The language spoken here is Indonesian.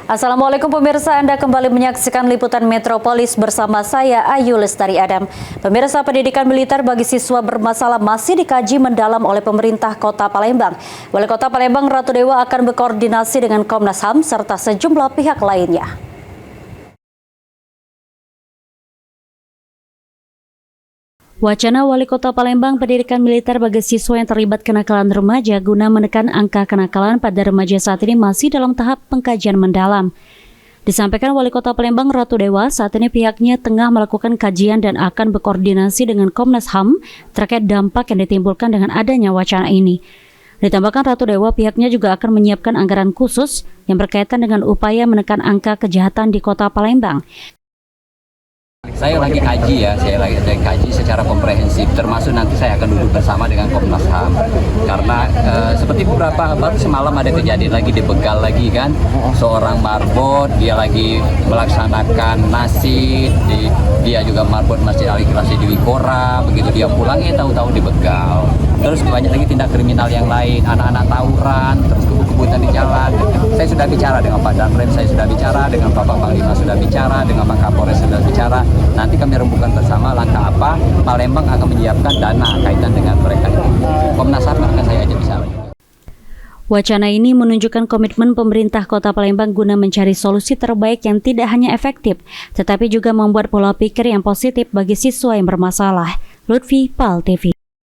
Assalamualaikum pemirsa, Anda kembali menyaksikan Liputan Metropolis bersama saya Ayu Lestari Adam. Pemirsa, pendidikan militer bagi siswa bermasalah masih dikaji mendalam oleh pemerintah Kota Palembang. Wali Kota Palembang Ratu Dewa akan berkoordinasi dengan Komnas HAM serta sejumlah pihak lainnya. Wacana Wali Kota Palembang pendidikan militer bagi siswa yang terlibat kenakalan remaja guna menekan angka kenakalan pada remaja saat ini masih dalam tahap pengkajian mendalam. Disampaikan Wali Kota Palembang Ratu Dewa, saat ini pihaknya tengah melakukan kajian dan akan berkoordinasi dengan Komnas HAM terkait dampak yang ditimbulkan dengan adanya wacana ini. Ditambahkan Ratu Dewa, pihaknya juga akan menyiapkan anggaran khusus yang berkaitan dengan upaya menekan angka kejahatan di Kota Palembang. Saya lagi kaji secara komprehensif, termasuk nanti saya akan duduk bersama dengan Komnas HAM. Karena seperti baru semalam ada kejadian lagi di Begal lagi kan, seorang marbot, dia lagi melaksanakan nasid, dia juga marbot Masjid Al-Ikhlas di Wikora, begitu dia pulang tahu-tahu di Begal. Terus banyak lagi tindak kriminal yang lain, anak-anak tawuran, terus kebut-kebutan di jalan. Saya sudah bicara dengan Pak Danrem, saya sudah bicara dengan Bapak Panglima, sudah bicara dengan Pak Kapolres, sudah bicara. Nanti kami rembukan bersama langkah apa Palembang akan menyiapkan dana kaitan dengan mereka itu. Komnas HAM akan saya ajak bicara. Wacana ini menunjukkan komitmen pemerintah Kota Palembang guna mencari solusi terbaik yang tidak hanya efektif, tetapi juga membuat pola pikir yang positif bagi siswa yang bermasalah. Lutfi, PAL TV.